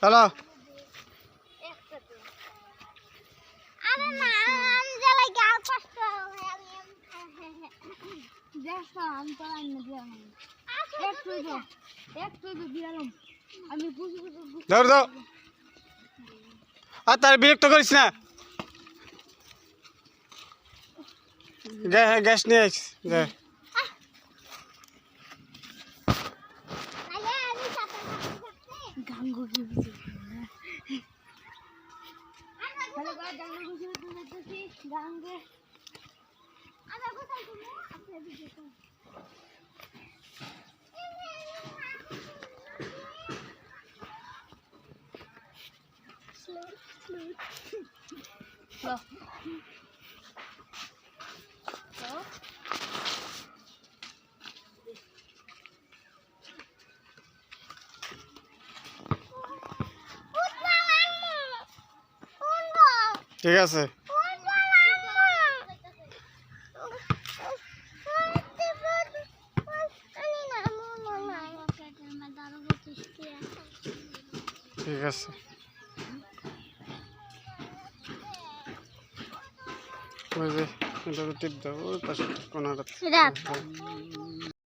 hello আরে না আমি জ্বালাই গাল কষ্ট দেখো আমি তো লাইন না দিলাম একটু দিলাম আমি বুঝি ধর দাও আর তার বিরক্ত করিস না গ্যাস নিয়ে আইস গাঙ্গু কি বুঝি হ্যালো গাইস গাঙ্গু বুঝি বুঝতেছি গাঙ্গে আমি কোথায় তুমি আপনি দিতে ঠিক আছে ঠিক আছে ওই যে এটা টিপ দাও ওই পাশে কোনাটা